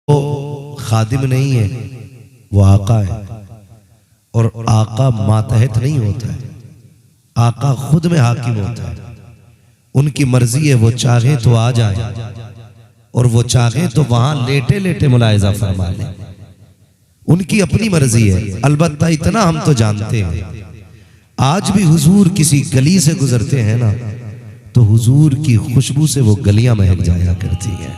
वो खादिम नहीं है, वो आका है। और आका मातहत नहीं होता है, आका खुद में हाकिम होता है। उनकी मर्जी है, वो चाहे तो आ जाए और वो चाहे तो वहां लेटे लेटे मुलाहिजा फरमा ले। उनकी अपनी मर्जी है। अलबत्ता इतना हम तो जानते हैं, आज भी हुजूर किसी गली से गुजरते हैं ना, तो हुजूर की खुशबू से वो गलियां महक जाया करती हैं।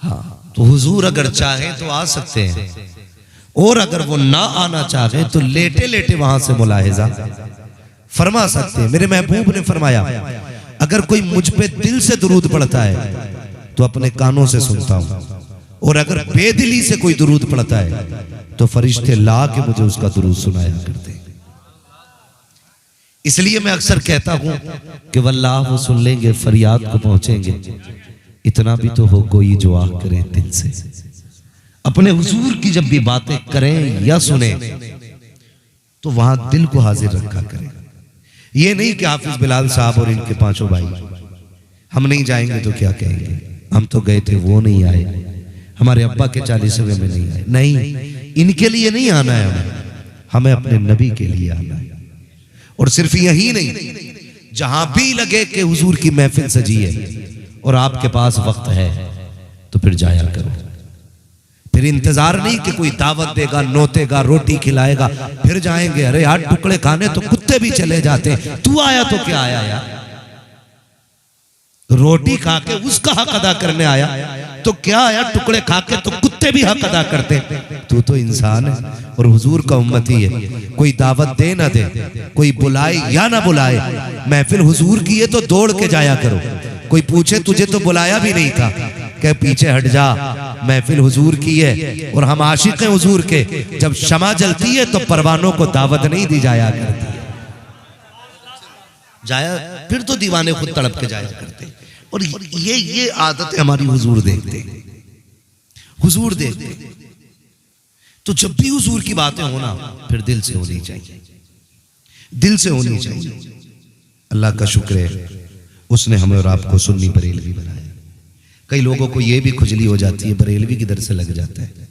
हाँ, तो हुजूर अगर चाहे तो आ सकते हैं, और अगर वो ना आना चाहे तो लेटे लेटे वहां से मुलाहिजा फरमा सकते हैं। मेरे महबूब ने फरमाया, अगर कोई मुझ पे दिल से दुरूद पढ़ता है तो अपने कानों से सुनता हूं, और अगर बेदिली से कोई दुरूद पढ़ता है तो फरिश्ते ला के मुझे उसका दुरूद सुनाया करते हैं। इसलिए मैं अक्सर कहता हूं कि वल्लाह वो सुन लेंगे, फरियाद को पहुंचेंगे, इतना भी तो हो कोई जो आह करे दिल से। अपने हुजूर की जब भी बातें करें या सुने तो वहां दिल को हाजिर रखा करें। ये नहीं कि हाफिज बिलाल साहब और इनके पांचों भाई हम नहीं जाएंगे तो क्या कहेंगे, हम तो गए थे वो नहीं आए, हमारे अब्बा के 40वें में नहीं आए। नहीं, इनके लिए नहीं आना है, हमें अपने नबी के लिए आना है। और सिर्फ यही नहीं, जहां भी लगे कि हुजूर की महफिल सजी है और आपके पास वक्त है तो फिर जाया करो। फिर इंतजार नहीं कि कोई दावत देगा, नोतेगा, रोटी खिलाएगा फिर जाएंगे। अरे यार, टुकड़े खाने तो कुत्ते भी चले जाते हैं, तू आया तो क्या आया यार? रोटी खा के उसका हक अदा करने आया तो क्या आया? टुकड़े खा के तो कुत्ते भी हक अदा करते। तू तो इंसान है और हुजूर का उम्मती है। कोई दावत दे ना दे, कोई बुलाए या ना बुलाए, महफिल हुजूर की है तो दौड़ के जाया करो। कोई पूछे तुझे तो बुलाया भी नहीं था, कह पीछे हट जा, महफिल हुजूर की है और हम आशिक हैं हुजूर के। जब शमा जलती है तो परवानों को दावत नहीं दी जाया करती है। जाया फिर तो दीवाने खुद तड़प के जाया करते। और ये आदत हमारी हुजूर देखते, हुजूर देखते। तो जब भी हुजूर की बातें होना फिर दिल से होनी चाहिए, दिल से होनी चाहिए। अल्लाह का शुक्र है, उसने हमें और आपको सुन्नी बरेलवी बनाया। कई लोगों को यह भी खुजली हो जाती है, बरेलवी किधर से लग जाता है।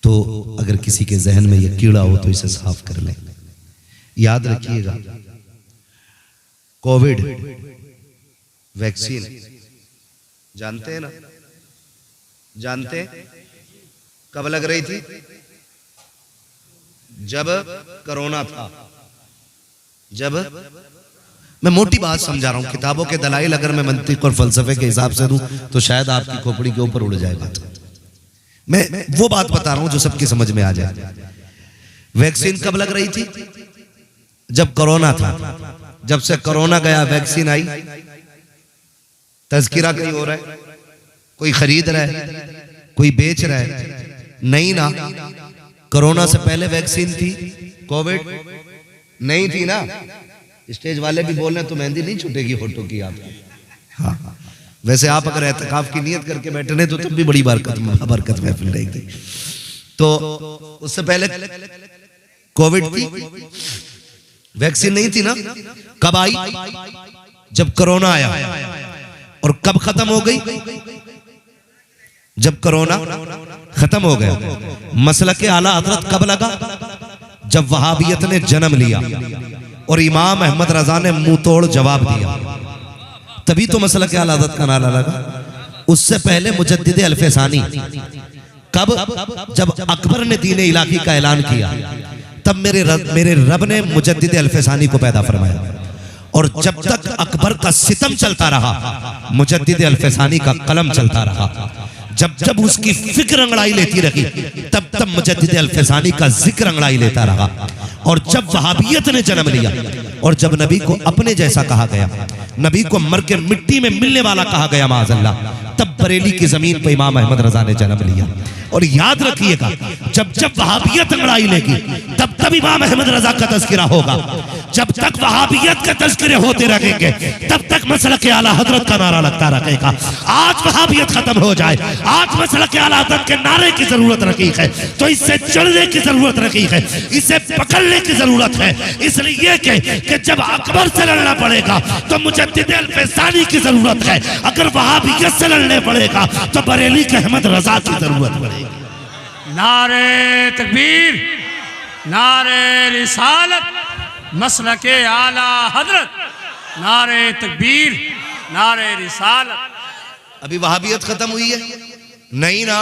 तो अगर किसी के जहन में यह कीड़ा हो तो इसे साफ कर लें। याद रखिएगा, कोविड वैक्सीन जानते हैं ना, जानते हैं कब लग रही थी? जब कोरोना था। जब मैं मोटी बात समझा रहा हूं, किताबों के दलाइल अगर मैं मंतिक और फलसफे के हिसाब से दूं तो शायद आपकी खोपड़ी के ऊपर उड़ जाएगा। मैं वो बात बता रहा हूं जो सबकी समझ में आ जाए। वैक्सीन कब लग रही थी? जब कोरोना था। जब से कोरोना गया वैक्सीन आई, तज़किरा कहीं हो रहा है, कोई खरीद रहा है, कोई बेच रहा है? नहीं ना। कोरोना से पहले वैक्सीन थी, कोविड नहीं थी ना। स्टेज वाले भी बोल रहे हैं तो मेहंदी नहीं छूटेगी फोटो की आपकी। हाँ, वैसे आप अगर एहतिकाफ की नियत करके बैठे नहीं तो तब भी बड़ी बरकत महफिल रहेगी। तो उससे पहले कोविड थी, वैक्सीन नहीं थी ना। कब आई? जब कोरोना आया। और कब खत्म हो गई? जब कोरोना खत्म हो गया। मसलक आला हजरत कब लगा? जब वहाबियत ने जन्म लिया और इमाम अहमद रजा ने मुंह तोड़ जवाब दिया, तभी तो मसलक आला हजरत का नारा लगा। उससे पहले मुजद्दिद अल्फसानी कब? जब अकबर ने दीन इलाही का ऐलान किया, तब मेरे रब ने मुजद्दिद अल्फसानी को पैदा फरमाया। और जब तक अकबर का सितम चलता रहा, मुजद्दिद अल्फसानी का कलम चलता रहा। जब जब उसकी फिक्र अंगड़ाई लेती रही, तब तब मुजद्दिद अल्फसानी का जिक्र अंगड़ाई लेता रहा। और जब वहाबियत ने जन्म लिया और जब नबी को अपने जैसा कहा गया, नबी को मर के मिट्टी में मिलने वाला कहा गया माज़अल्लाह, तब बरेली की जमीन पर इमाम अहमद रजा ने जन्म लिया। और याद रखिएगा, जब जब वहाबियत अंगड़ाई लेगी तब तक इमाम अहमद रजा का तज़किरा होगा। जब तक वहाबियत के तज़किरे होते रहेंगे तब तक मसलक के आला हजरत का नारा लगता रहेगा। आज वहाबियत खत्म हो जाए, आज मसलक के आला हजरत के नारे की जरूरत रखी है, तो इससे चलने की जरूरत रखी है, इसे पकड़ने की जरूरत है। इसलिए कि जब अकबर से लड़ना पड़ेगा तो मुजद्दिद अल-फैसानी की जरूरत है, अगर वहाबियत से लड़ने पड़ेगा तो बरेली के अहमद रजा की जरूरत पड़ेगी। नारे तकबीर, नारे रिसालत, मसलके आला हजरत, नारे तकबीर, नारे रिसालत। अभी वहाबियत खत्म हुई है? नहीं ना।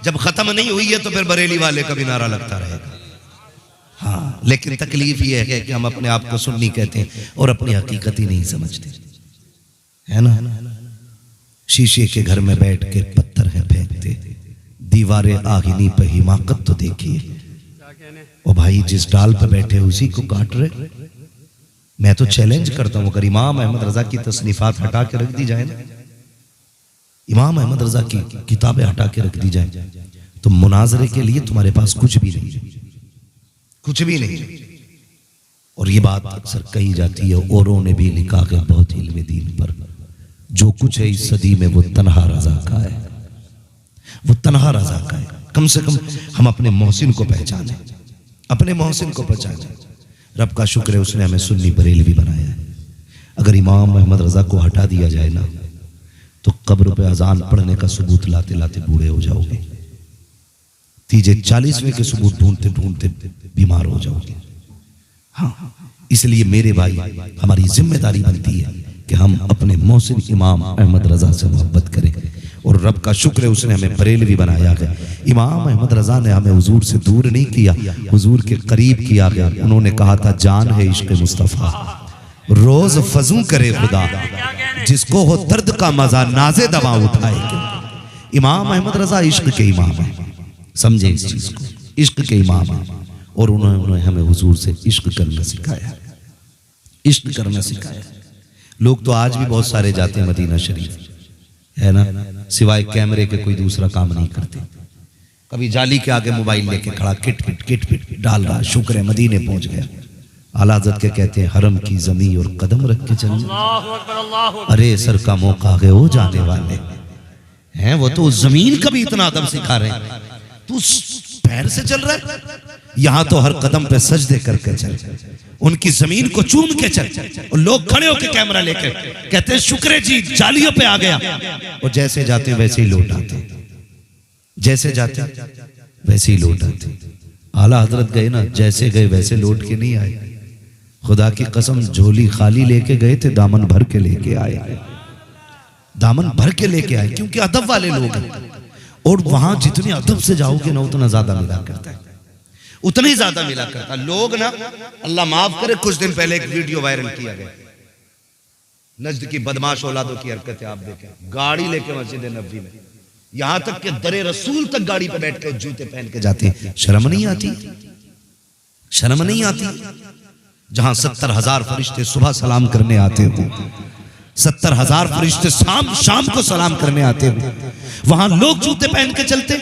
जब खत्म नहीं हुई है तो फिर बरेली वाले का भी नारा लगता रहेगा। हाँ, लेकिन तकलीफ यह है कि हम अपने आप को सुन्नी कहते हैं और अपनी हकीकत ही नहीं समझते, है ना। शीशे के घर में बैठ के पत्थर है फेंकते, दीवारे आहिनी पे हिमाकत तो देखिए। ओ भाई, जिस डाल पे बैठे उसी को काट रहे। मैं तो चैलेंज करता हूं, अगर इमाम अहमद रजा की तसनीफात हटा के रख दी जाए ना, इमाम अहमद रजा की किताबें हटा के रख दी जाए, तो मुनाजरे के लिए तुम्हारे पास कुछ भी नहीं, कुछ भी नहीं। और ये बात अक्सर कही जाती है, औरों ने भी लिखा है बहुत इल्म दीन पर, जो कुछ है इस सदी में वो तन्हा रजा का है, वो तन्हा रजा का है। कम से कम हम अपने मोहसिन को पहचाने, अपने मोहसिन को पहचाने। रब का शुक्र है उसने हमें सुन्नी बरेलवी बनाया है। अगर इमाम अहमद रजा को हटा दिया जाए ना, तो कब्र पे अजान पढ़ने का सबूत लाते लाते बूढ़े हो जाओगे, तीजे 40वें के सबूत ढूंढते ढूंढते बीमार हो जाओगे। हाँ, इसलिए मेरे भाई, हमारी जिम्मेदारी बनती है कि हम अपने मोहसिन इमाम अहमद रजा से मोहब्बत करें। और रब का शुक्र है उसने हमें बरेलवी बनाया है। इमाम अहमद रजा ने हमें हुजूर से दूर नहीं किया, हुजूर के करीब किया गया। उन्होंने कहा था, जान है इश्क मुस्तफ़ा, रोज फजू करे खुदा, जिसको हो दर्द का मजा नाजे दवा उठाए। इमाम अहमद रजा इश्क के इमाम है, समझे इस चीज को, इश्क के इमाम है। और उन्होंने हमें हुजूर से इश्क करना सिखाया, इश्क करना सिखाया। लोग तो आज भी बहुत सारे जाते हैं मदीना शरीफ, है ना, सिवाय कैमरे के कोई दूसरा काम नहीं करते। कभी जाली के आगे मोबाइल लेके खड़ा किट पिट किट पिट डाल रहा, शुक्र है मदीने पहुंच गया। आला हज़रत के कहते हैं, हरम की जमीन और कदम रख के चलना। अरे सर का मौका है, वो जाने वाले हैं, वो तो जमीन का भी इतना अदब सिखा रहे हैं, तू पैर से चल रहा है। यहां तो हर कदम पे सजदे करके चल, उनकी जमीन को चूम के चल। और लोग खड़े होकर कैमरा लेकर कहते हैं, शुक्र जी जालियों पे आ गया। और जैसे जाते वैसे ही लौट आते, जैसे जाते वैसे ही लौट आते। आला हजरत गए ना, जैसे गए वैसे लौट के नहीं आए। खुदा की कसम, झोली खाली लेके गए थे, दामन भर के लेके आए, दामन भर के लेके आए, क्योंकि अदब वाले लोग हैं। और वहां जितने अदब से जाओगे ना, उतना ज्यादा मिला करता है, उतना ही ज्यादा मिला करता। लोग ना, अल्लाह माफ करे, कुछ दिन पहले एक वीडियो वायरल किया गया, नजद की बदमाश औलादों की हरकतें आप देखें। गाड़ी लेके मस्जिद नबवी में, यहां तक कि दरे रसूल तक गाड़ी पे बैठ कर जूते पहन के जाते हैं। शर्म नहीं आती? शर्म नहीं आती? जहां 70,000 फरिश्ते सुबह सलाम करने आते हो, 70,000 फरिश्ते शाम को सलाम करने आते हो, वहां लोग जूते पहन के चलते,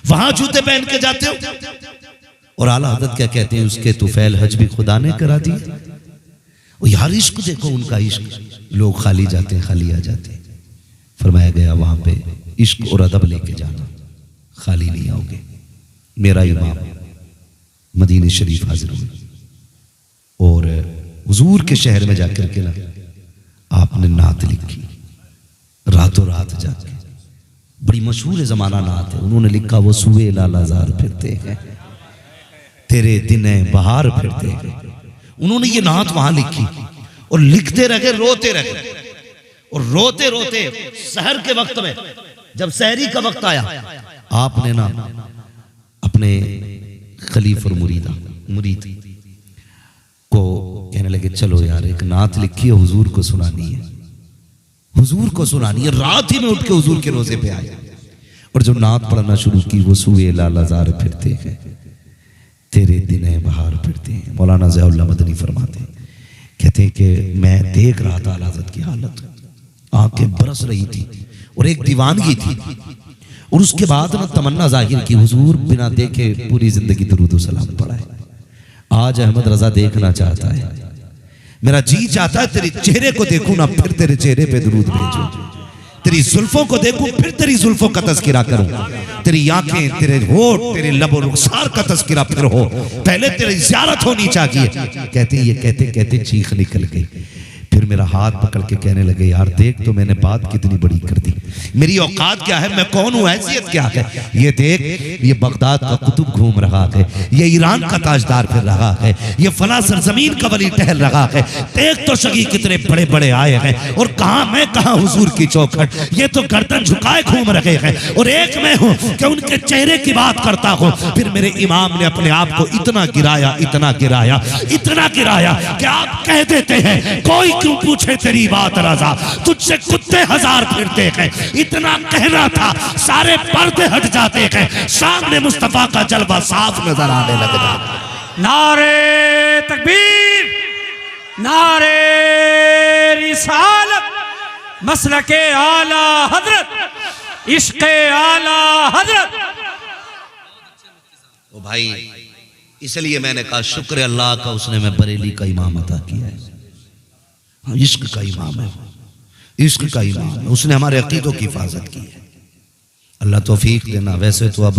वहां जूते पहन के जाते हो। और आला हज़रत क्या कहते हैं, उसके तुफैल हज भी खुदा ने करा दिया। और यार इश्क देखो, उनका इश्क, लोग खाली जाते हैं खाली आ जाते हैं। फरमाया गया वहां पे इश्क और अदब लेके जाना, खाली नहीं आओगे। मेरा इमाम मदीने शरीफ हाजिर हुए और हुजूर के शहर में जाकर के ना आपने नात लिखी, रातों रात जाके, बड़ी मशहूर जमाना नात है। उन्होंने लिखा, वो सुए लालाजार फिरते हैं, तेरे दिने बहार फिरते हैं। उन्होंने ये नात वहां लिखी और लिखते रहे, रोते रहे। और रोते रोते सहर के वक्त में, जब सहरी का वक्त आया, आपने ना अपने खलीफ और मुरीद को कहने लगे, चलो यार एक नात लिखी है, हुजूर को सुनानी है, हुजूर को सुनानी है। रात ही में उठ के हुजूर के रोजे पे आए और जो नात पढ़ना शुरू की, वो सुए लालाजार फिरते हैं, तेरे दिने बहार फिरते हैं। मौलाना ज़ियाउल्लाह मदनी फरमाते हैं, कहते हैं कि मैं देख रहा था आला हज़रत की हालत, आंखें बरस रही थी और एक दीवानगी थी। और उसके बाद ना तमन्ना जाहिर की, हुजूर बिना देखे पूरी जिंदगी दुरूद व सलाम पढ़ाए। आज अहमद रजा देखना चाहता है, मेरा जी चाहता है तेरे चेहरे को देखूं ना फिर तेरे चेहरे पे दुरूद भेजूं, तेरी जुल्फों को देखूं फिर तेरी जुल्फों का तज़किरा करूं, तेरी आंखें, तेरे होठ, तेरे लबो रुखसार का तज़किरा फिर हो, पहले तेरी ज़ियारत होनी चाहिए। कहते ये कहते कहते चीख निकल गई। फिर मेरा हाथ पकड़ के कहने लगे, यार देख तो मैंने बात कितनी बड़ी कर दी, मेरी औकात क्या है, मैं कौन हूँ, हैसियत क्या है। ये देख, ये बगदाद का कुतुब घूम रहा है, ये ईरान का ताजदार फिर रहा है, ये फला सरजमीन का वली टहल रहा है, देख तो सही कितने बड़े बड़े आए हैं, और कहा मैं कहा हुजूर की चौखट, ये तो गर्दन झुकाए घूम रहे हैं, और एक मैं हूँ कि उनके चेहरे की बात करता हूँ। फिर मेरे इमाम ने अपने आप को इतना गिराया, इतना गिराया, इतना गिराया कि आप कह देते हैं कोई क्यों पूछे तेरी बात रजा, तुझसे कुत्ते हजार फिरते हैं। इतना कहना था, सारे पर्दे हट जाते हैं, सामने मुस्तफा का जलवा साफ नजर आने लगता। नारे तकबीर, नारे रिसालत, मसलके आला हजरत, इश्क़े आला हजरत। ओ भाई, इसलिए मैंने कहा शुक्र अल्लाह का, उसने मैं बरेली का इमाम अता किया है। इश्क का इमाम है, इश्क का इमाम है, उसने हमारे अकीदों की हिफाजत की है। अल्लाह तौफीक देना। वैसे तो अब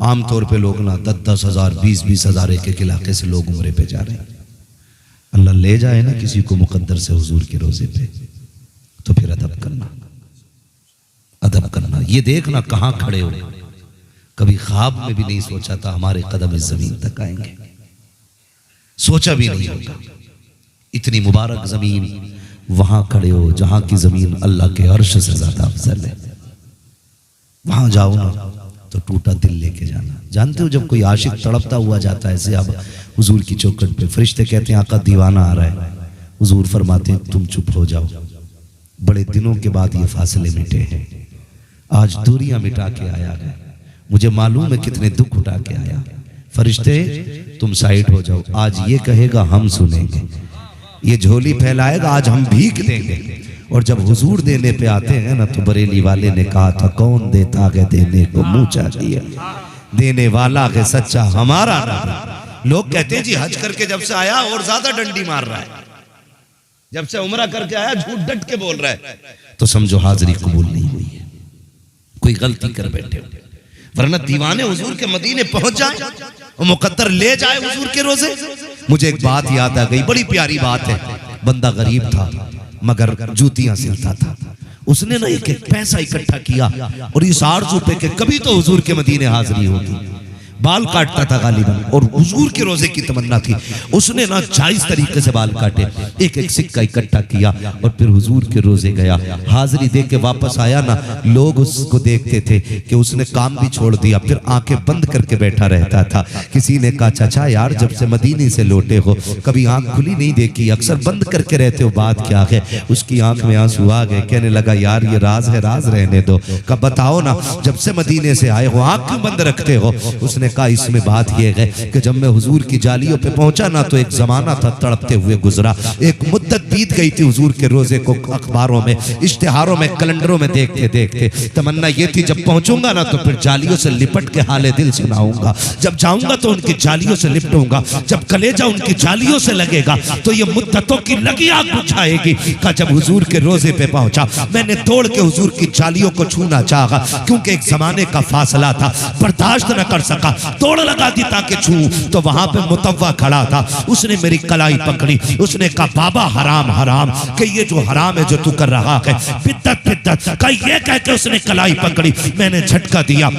आम तौर पे लोग ना 10-10 हज़ार 20-20 हज़ार एक एक इलाके से लोग उम्रे पे जा रहे हैं। अल्लाह ले जाए ना किसी को मुकद्दर से हुजूर के रोजे पे, तो फिर अदब करना, अदब करना। ये देखना कहाँ खड़े हो, कभी ख्वाब में भी नहीं सोचा था हमारे कदम इस जमीन तक आएंगे, सोचा भी नहीं होगा। इतनी मुबारक जमीन, वहां खड़े हो जहां की जमीन अल्लाह के अर्श से ज्यादा अफजल है। वहां जाओ ना तो टूटा दिल लेके जाना। जानते हो जब कोई आशिक तड़पता हुआ जाता है ऐसे, अब हुजूर की चौखट पे फरिश्ते कहते हैं आका दीवाना आ रहा है, हुजूर फरमाते हैं तुम चुप हो जाओ, बड़े दिनों के बाद ये फासले मिटे हैं, आज दूरियां मिटा के आया है, मुझे मालूम है कितने दुख उठा के आया। फरिश्ते तुम साइड हो जाओ, आज ये कहेगा हम सुनेंगे, ये झोली फैलाएगा आज हम भीख देंगे। और जब हुजूर देने पे आते हैं ना, तो बरेली वाले ने कहा था कौन देता है देने को मुंह चाहिए, देने वाला है सच्चा हमारा नाम। लोग कहते हैं जी हज करके जब से आया और ज्यादा डंडी मार रहा है, जब से उम्रा करके आया झूठ डट के बोल रहा है, तो समझो हाजिरी कबूल नहीं हुई है, कोई गलती कर बैठे। वरना दीवाने हुजूर के मदीने पहुंच जाए और मुकद्दर ले जाए हुजूर के रोजे। मुझे एक बात याद आ गई, बड़ी प्यारी बात है। बंदा गरीब था मगर जूतियां सिलता था, उसने ना एक एक पैसा इकट्ठा किया और इस आरज़ू पे कि कभी तो हुजूर के मदीने हाजिरी होगी। बाल काटता था गालिबन और हुजूर के रोजे की तमन्ना थी, उसने ना जायज तरीके से बाल काटे, एक एक सिक्का इकट्ठा किया और फिर हुजूर के रोजे गया, हाजिरी दे के वापस आया ना, लोग उसको देखते थे कि उसने काम भी छोड़ दिया, फिर आंखें बंद करके बैठा रहता था। किसी ने कहा चाचा यार जब से मदीने से लौटे हो कभी आंख खुली नहीं देखी, अक्सर बंद करके रहते हो, बात क्या है? उसकी आंख में आंसू आ गए, कहने लगा यार ये राज है, राज रहने दो। कब बताओ ना जब से मदीने से आए हो आंख क्यों बंद रखते हो? उसने कहा इसमें बात यह है कि जब मैं हुजूर की जालियों पे पहुंचा ना, तो एक जमाना था तड़पते हुए गुजरा, एक मुद्दत बीत गई थी हुजूर के रोजे को अखबारों में, इश्तिहारों में, कैलेंडरों में देखते देखते। तमन्ना ये थी जब पहुंचूंगा ना तो फिर जालियों से लिपट के हाले दिल सुनाऊंगा, जब जाऊंगा तो उनकी जालियों से लिपटूंगा, जब कलेजा उनकी जालियों से लगेगा तो ये मुद्दतों की लगी आग बुझाएगी। का जब हुजूर के रोजे पे पहुंचा मैंने दौड़ के हुजूर की जालियों को छूना चाहा, क्योंकि एक जमाने का फासला था, बर्दाश्त न कर सका, दौड़ लगा दी ताकि छू, तो वहां पे मुतव्वा खड़ा था, उसने मेरी कलाई पकड़ी, उसने कहा बाबा हराम हराम, कि ये जो हराम है जो तू कर रहा है बिद्दत बिद्दत का, ये कह के उसने कलाई पकड़ी, मैंने झटका दिया,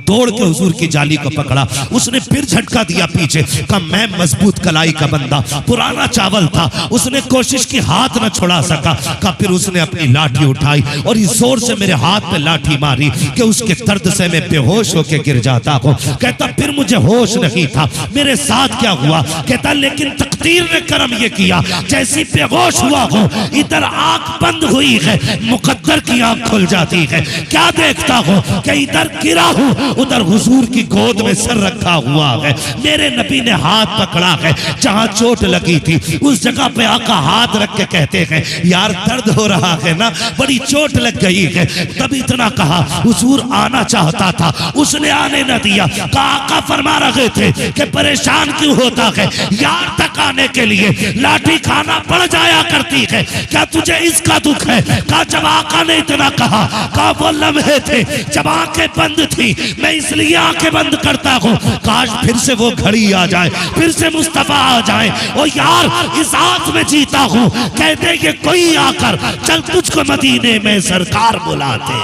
दौड़ के हुजूर की जाली को पकड़ा, उसने फिर झटका दिया पीछे, कहा मैं मजबूत कलाई का बंदा, पुराना चावल था, उसने कोशिश की हाथ न छुड़ा सका, कहा फिर उसने अपनी लाठी उठाई और इस जोर से मेरे हाथ पे लाठी मारी कि उसके दर्द से मैं बेहोश होके गिर जाता हूं। कहता फिर मुझे होश नहीं था, मेरे साथ क्या हुआ? कहता लेकिन तकदीर ने करम ये किया, जैसी बेहोश हुआ हो इधर आंख बंद हुई है, मुकद्दर की आंख खुल जाती है। क्या देखता हो कि इधर गिरा हूं, उधर हुजूर की गोद में सर रखा हुआ है। मेरे नबी ने हाथ पकड़ा है, जहां चोट लगी थी उस जगह पे आका हाथ रख के कहते हैं यार दर्द हो रहा है ना, बड़ी चोट लग गई है। तब इतना कहा, हुजूर आना चाहता था, उसने आने न दिया। आका फरमा रहे थे कि परेशान क्यों होता है, यार तक आने के लिए लाठी खाना पड़ जाया करती है, क्या तुझे इसका दुख है? कहा जब आका ने इतना कहा, कहा वो लम्हे थे जब आंखें बंद थी, मैं इसलिए आंखें बंद करता हूं, काश फिर से वो घड़ी आ जाए, फिर से मुस्तफा आ जाए। ओ यार इस हाथ में जीता हूं, कहते कि कोई आकर चल तुझको मदीने में सरकार बुलाते।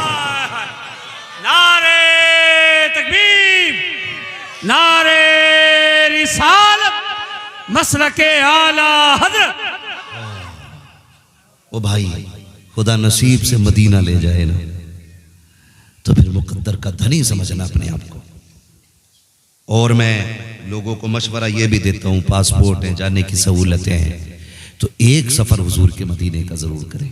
नारे तकबीर, नारे रिसालत, मसलके आला हजरत। ओ भाई खुदा नसीब से मदीना ले जाए ना, तो फिर मुकद्दर का धनी समझना अपने आप को। और मैं लोगों को मशवरा ये भी देता हूँ, पासपोर्ट है, जाने की सहूलतें हैं, तो एक सफर हुजूर के मदीने का जरूर करें।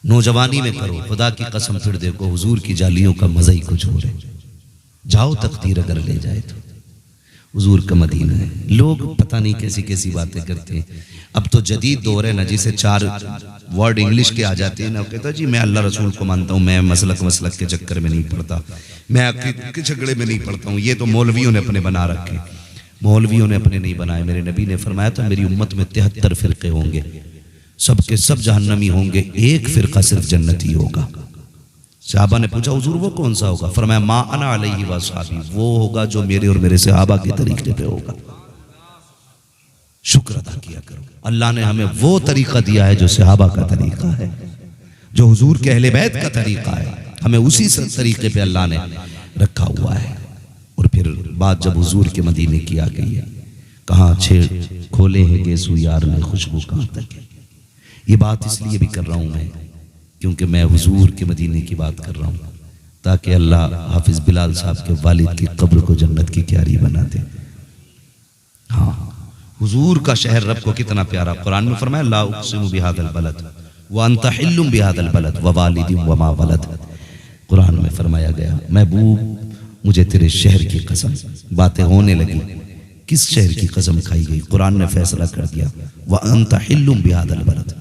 नौजवानी में करो, खुदा की कसम फिर देखो हुजूर की जालियों का मजा ही कुछ हो रहा है। जाओ तकदीर अगर ले जाए तो हुजूर का मदीना है। लोग पता नहीं कैसी कैसी बातें करते हैं। अब तो जदीद दौर है ना, जिसे 4 वर्ड इंग्लिश के आ जाते हैं ना, कहता जी मैं अल्लाह रसूल को मानता हूँ, मैं मसलक के चक्कर में नहीं पड़ता, मैं अकीदत के झगड़े में नहीं पड़ता हूँ। ये तो मौलवियों ने अपने बना रखे, मौलवियों ने अपने नहीं बनाए। मेरे नबी ने फरमाया था मेरी उम्मत में 73 फिरके होंगे, सबके सब जहन्नमी होंगे, एक फिरका सिर्फ जन्नती होगा। सहाबा ने पूछा हुजूर वो कौन सा होगा? फरमाया मा अना अलैहि व अस्हाबी, वो होगा जो मेरे और मेरे सहाबा के तरीके पे होगा। शुक्र अदा किया करो, अल्लाह ने हमें वो तरीका दिया है जो सहाबा का तरीका है, जो हुजूर के अहले बैत का तरीका है, हमें उसी तरीके पे अल्लाह ने रखा हुआ है। और फिर बात जब हुजूर के मदीने की आ गई है, कहाँ छेड़ खोले हैं गेसू यार ने खुशबू कहाँ तक है। ये बात इसलिए भी कर रहा हूं मैं क्योंकि मैं हुजूर के मदीने की बात कर रहा हूं, ताकि अल्लाह हाफिज बिलाल साहब के वालिद की कब्र को जन्नत की क्यारी बना दे। हाँ, हुजूर का शहर रब को कितना प्यारा। कुरान में फरमाया ला उक़सिमु बिहादल बलद व अंत हिल्लुम बिहादल बलद व वालिदिन व मा वलद। कुरान में फरमाया गया महबूब मुझे तेरे शहर की कसम। बातें होने लगी, किस शहर की कसम खाई गई? कुरान ने फैसला कर दिया व अंत हिल्लुम बिहादल बलद,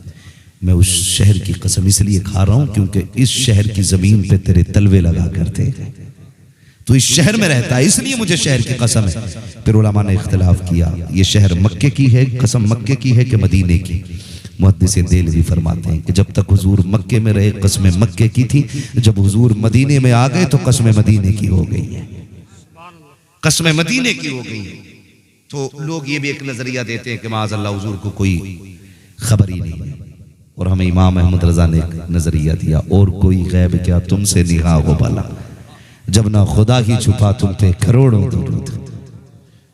मैं उस शहर की कसम इसलिए खा रहा हूं क्योंकि इस शहर की जमीन पे तेरे तलवे लगा करते, तो इस शहर में रहता है इसलिए मुझे शहर की कसम है। फिर उलमा ने इख्तिलाफ किया ये शहर मक्के की है, कसम मक्के की है कि मदीने की। मुहद्दिस देलवी फरमाते हैं कि जब तक हुजूर मक्के में रहे कसमें मक्के की थी, जब हुजूर मदीने में आ गए तो कसमें मदीने की हो गई है, कसमें मदीने की हो गई है। तो लोग ये भी एक नजरिया देते हैं कि माज़अल्लाह हुजूर को कोई खबर ही नहीं है, और हमें इमाम अहमद रजा ने एक नजरिया दिया, और कोई गैब क्या तुमसे निगाह हो भला, जब ना खुदा ही छुपा तुम पे करोड़ों दुरूद,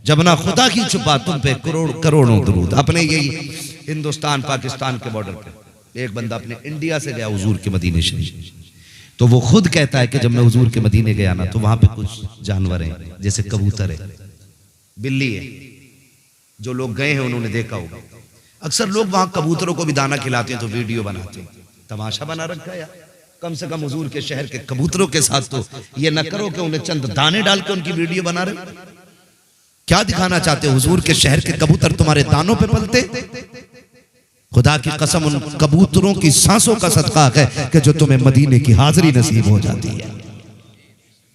जब ना खुदा ही छुपा तुम पे करोड़ों दुरूद। अपने यही हिंदुस्तान पाकिस्तान के बॉर्डर पे एक बंदा अपने इंडिया से गया हुजूर के मदीने शरीफ, तो वो खुद कहता है कि जब मैं हुजूर के मदीने गया ना तो वहां पे कुछ जानवर हैं, जैसे कबूतर है, बिल्ली है, जो लोग गए हैं उन्होंने देखा होगा। अक्सर लोग वहां कबूतरों को भी दाना खिलाते हैं तो वीडियो बनाते हैं, तमाशा बना रखा है यार। कम से कम हुजूर के शहर के कबूतरों के साथ तो ये न करो कि उन्हें चंद दाने डाल के उनकी वीडियो बना रहे। क्या दिखाना चाहते हो? हुजूर के शहर के कबूतर तुम्हारे दानों पे पलते? खुदा की कसम उन कबूतरों की सांसों का सदका है कि जो तुम्हें मदीने की हाजिरी नसीब हो जाती है।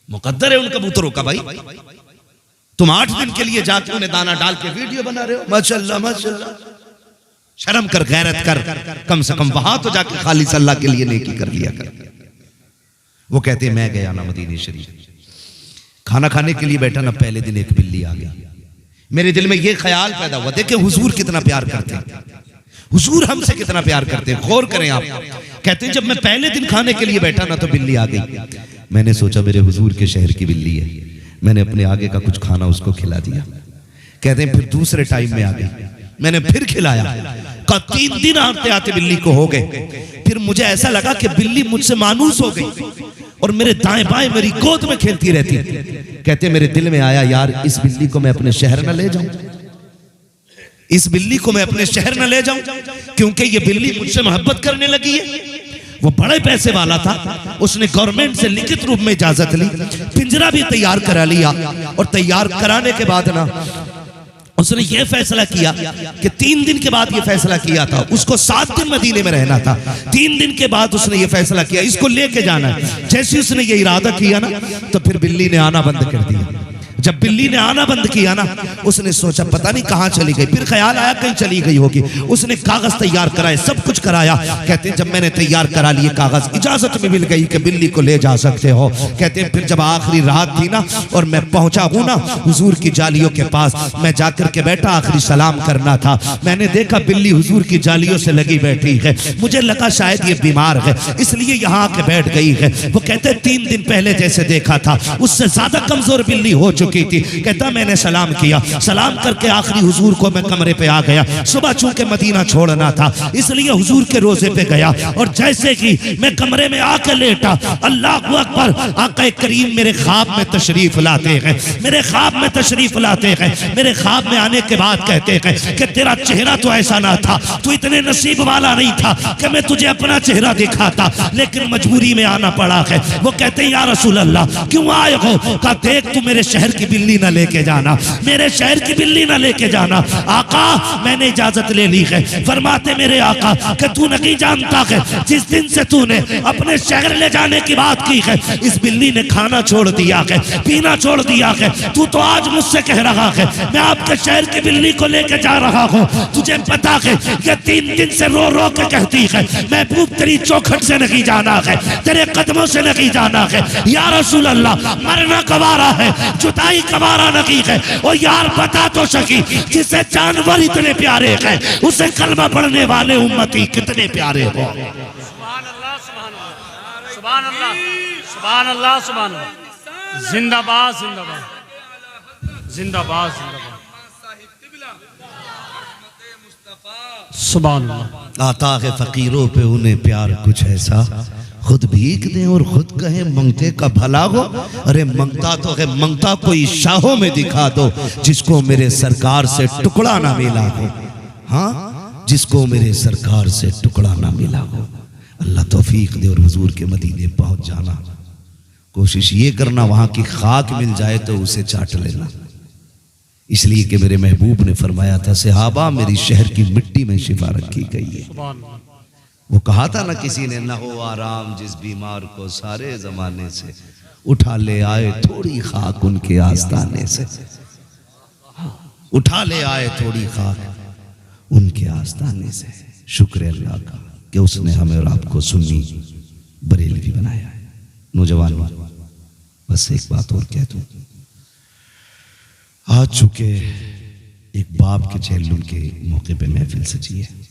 मुकद्दर है उन कबूतरों का भाई। तुम 8 दिन के लिए जाके उन्हें दाना डाल के वीडियो बना रहे हो। माशाअल्लाह माशाअल्लाह, शर्म कर, गैरत कर, कम से कम वहां तो जाके खाली अल्लाह के लिए नेकी कर लिया कर। वो कहते हैं मैं गया ना मदीने शरीफ, खाना खाने के लिए बैठा ना, पहले दिन एक बिल्ली आ गई। मेरे दिल में ये ख्याल पैदा हुआ, देखें हुजूर कितना प्यार करते हैं, हुजूर हमसे कितना प्यार करते हैं। गौर करें आप। कहते हैं जब मैं पहले दिन खाने के लिए बैठा ना तो बिल्ली आ गई। मैंने सोचा मेरे हुजूर के शहर की बिल्ली है, मैंने अपने आगे का कुछ खाना उसको खिला दिया। कहते हैं फिर दूसरे टाइम में आ गई, मैंने फिर खिलाया। का 3 दिन आते आते बिल्ली को हो गए। फिर मुझे ऐसा लगा कि बिल्ली मुझसे मानूस हो गई और मेरे दाएं बाएं मेरी गोद में खेलती रहती। कहते मेरे दिल में आया यार इस बिल्ली को मैं अपने शहर न ले जाऊं। इस बिल्ली को मैं अपने शहर न ले जाऊं, क्योंकि ये बिल्ली मुझसे मोहब्बत करने लगी है। वो बड़े पैसे वाला था, उसने गवर्नमेंट से लिखित रूप में इजाजत ली, पिंजरा भी तैयार करा लिया, और तैयार कराने के बाद ना उसने ये फैसला किया कि 3 दिन के बाद ये फैसला किया था, उसको 7 दिन मदीने में रहना था। 3 दिन के बाद उसने ये फैसला किया इसको लेके जाना है। जैसे उसने ये इरादा किया ना, तो फिर बिल्ली ने आना बंद कर दिया। जब बिल्ली ने आना बंद किया ना, उसने सोचा पता नहीं कहां चली गई, फिर ख्याल आया कहीं चली गई होगी। उसने कागज तैयार कराए, सब कुछ कराया। कहते हैं जब मैंने तैयार करा लिए कागज, इजाजत में मिल गई कि बिल्ली को ले जा सकते हो। कहते हैं फिर जब आखिरी रात थी ना, और मैं पहुंचा हूं ना हुजूर की जालियों के पास, मैं जाकर के बैठा, आखिरी सलाम करना था। मैंने देखा बिल्ली हुजूर की जालियों से लगी बैठी है। मुझे लगा शायद ये बीमार है, इसलिए यहाँ आके बैठ गई है। वो कहते हैं 3 दिन पहले जैसे देखा था, उससे ज्यादा कमजोर बिल्ली हो चुकी थी। कहता मैंने सलाम किया, सलाम करके आखिरी हुजूर को मैं कमरे पे आ गया। सुबह चूंकि मदीना छोड़ना था, इसलिए हुजूर के रोजे पे गया, और जैसे कि मैं कमरे में आके लेटा, अल्लाह अकबर, आका करीम मेरे ख्वाब में तशरीफ लाते हैं, मेरे ख्वाब में तशरीफ लाते हैं। मेरे ख्वाब में आने के बाद कहते हैं कि तेरा चेहरा तो ऐसा ना था, तू इतने नसीब वाला नहीं था कि मैं तुझे अपना चेहरा दिखाता, लेकिन मजबूरी में आना पड़ा है। वो कहते हैं या रसूल अल्लाह क्यों आए हो? कहा देख तू मेरे शहर की बिल्ली ना लेके जाना, मेरे शहर की बिल्ली ना लेके जाना। आका मैंने इजाजत ले ली है। फरमाते मेरे आका कि तू नहीं जानता है, जिस दिन से तूने अपने शहर ले जाने की बात की है, इस बिल्ली ने खाना छोड़ दिया है, पीना छोड़ दिया है। तू तो आज मुझसे कह रहा है मैं आपके शहर की बिल्ली को लेके जा रहा हूँ। तुझे पता है ये 3 दिन से रो रो के कहती है महबूब तेरी चौखट से नहीं जाना है, तेरे कदमों से नहीं जाना है। या रसूल अल्लाह मरना गवारा है, जुदाई गवारा नहीं है। और यार बता तो सकी जिसे जानवर इतने प्यारे हैं, उसे कलमा पढ़ने वाले उम्मती कितने प्यारे हो। सुभान अल्लाह, सुभान अल्लाह, सुभान अल्लाह, सुभान अल्लाह, सुभान अल्लाह। जिंदाबाद जिंदाबाद जिंदाबाद जिंदाबाद। सुभान अल्लाह। आता है फकीरों पे उन्हें प्यार कुछ ऐसा, खुद भीख दें और खुद कहें मंगते का भला हो। अरे मंगता तो है, मंगता कोई शाहों में दिखा दो, जिसको मेरे सरकार से टुकड़ा ना मिला हो। हाँ, जिसको मेरे सरकार से टुकड़ा ना मिला हो। अल्लाह तौफीक दे और हुजूर के मदीने पहुंच जाना। कोशिश ये करना वहां की खाक मिल जाए तो उसे चाट लेना, इसलिए कि मेरे महबूब ने फरमाया था सहाबा मेरी शहर की मिट्टी में शिफा रखी गई है। वो कहा था ना किसी ने, न हो आराम जिस बीमार को सारे जमाने से, उठा ले आए थोड़ी खाक उनके आस्ताने से, उठा ले आए थोड़ी खाक उनके आस्ताने से। शुक्र अल्लाह का कि उसने हमें और आपको सुन्नी बरेलवी बनाया है। नौजवानों बस एक बात और कह दूं, आज चुके एक बाप के चेहल्लुम के मौके पे महफिल सजी है।